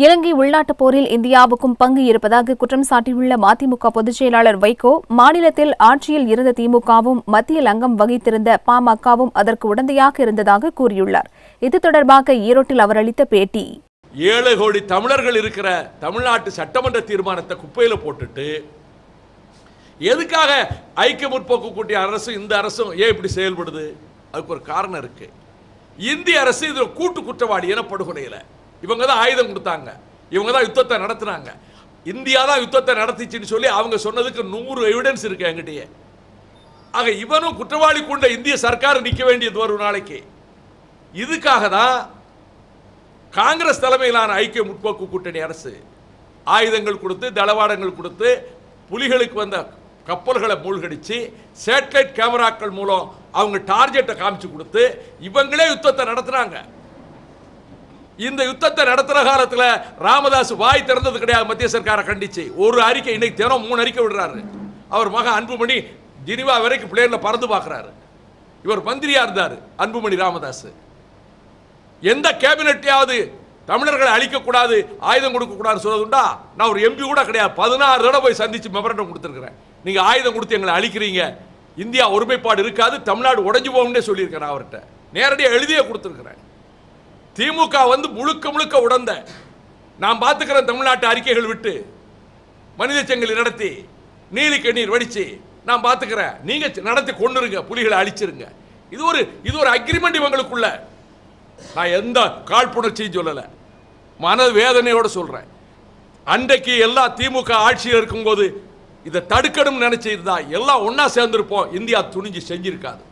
இலங்கை உள்நாட்டுப் போரில் இந்தியாவுக்கும் பங்கு இருப்பதாக குற்றம் சாட்டியுள்ள மதிமுக பொதுச் செயலாளர் வைகோ, மாநிலத்தில் ஆட்சியில் இருந்த திமுகவும் மத்தியில் அங்கம் வகித்திருந்த பாமகவும் அதற்கு உடந்தையாக இருந்ததாக கூறியுள்ளார். இது தொடர்பாக ஈரோட்டில் அவர் அளித்த பேட்டி. 7 கோடி தமிழர்கள் இருக்கிற தமிழ்நாட்டு சட்டமன்ற தீர்மானத்தை குப்பையில போட்டுட்டு எதுக்காக ஐக்கிய முற்போக்கு கூட்டணி அரசும் இந்த அரசும் ஏன் இப்படி செயல்படுது? அதுக்கு ஒரு காரணம் இருக்கு. இந்திய அரசு இதுல கூட்டு குற்றவாளி என படுகொலையில இவங்க தான் ஆயுதம் கொடுத்தாங்க, இவங்க தான் யுத்தத்தை நடத்தினாங்க, இந்தியா தான் யுத்தத்தை நடத்திச்சுன்னு சொல்லி அவங்க சொன்னதுக்கு 100 எவிடன்ஸ் இருக்கு என்கிட்டயே. ஆக இவனும் குற்றவாளி கொண்ட இந்திய சர்க்கார் நிற்க வேண்டியது ஒரு நாளைக்கு. இதுக்காக தான் காங்கிரஸ் தலைமையிலான ஐக்கிய முற்போக்கு கூட்டணி அரசு ஆயுதங்கள் கொடுத்து தளவாடங்கள் கொடுத்து புலிகளுக்கு வந்த கப்பல்களை மூழ்கடிச்சு சேட்டலைட் கேமராக்கள் மூலம் அவங்க டார்கெட்டை காமிச்சு கொடுத்து இவங்களே யுத்தத்தை நடத்துறாங்க. இந்த யுத்தத்தை நடத்துற காலத்தில் ராமதாஸ் வாய் திறந்தது கிடையாது. மத்திய சர்க்காரை கண்டிச்சு ஒரு அறிக்கை, இன்னைக்கு தினம் 3 அறிக்கை விடுறாரு. அவர் மகன் அன்புமணி ஜெனிவா வரைக்கும் பிளேன்ல பறந்து பார்க்கிறாரு. இவர் மந்திரியா இருந்தார் அன்புமணி ராமதாஸ். எந்த கேபினெட்டையாவது தமிழர்களை அழிக்கக்கூடாது, ஆயுதம் கொடுக்கக்கூடாது சொல்றதுண்டா? நான் ஒரு எம்பி கூட கிடையாது, 16 தடவை போய் சந்திச்சு மெமரண்டம் கொடுத்துருக்கிறேன். நீங்க ஆயுதம் கொடுத்து எங்களை அழிக்கிறீங்க, இந்தியா ஒருமைப்பாடு இருக்காது, தமிழ்நாடு உடைஞ்சு போகும்னே சொல்லியிருக்கிறேன். அவர்கிட்ட நேரடியாக எழுதியே கொடுத்துருக்கிறேன். திமுக வந்து முழுக்க முழுக்க உடந்த நான் பார்த்துக்கிறேன். தமிழ்நாட்டு அறிக்கைகள் விட்டு மனித சங்கிலி நடத்தி நீலி கண்ணீர் வடிச்சு நான் பார்த்துக்கிறேன். நீங்க நடத்தி கொண்டுருங்க, புலிகளை அழிச்சிருங்க. இது ஒரு அக்ரிமெண்ட் இவங்களுக்குள்ள. நான் எந்த காழ்ப்புணர்ச்சியும் சொல்லல, மன வேதனையோட சொல்றேன். அன்றைக்கு எல்லா திமுக ஆட்சியில் இருக்கும்போது இதை தடுக்கணும்னு நினைச்சிருந்தா எல்லாம் ஒன்னா சேர்ந்திருப்போம், இந்தியா துணிஞ்சு செஞ்சிருக்காது.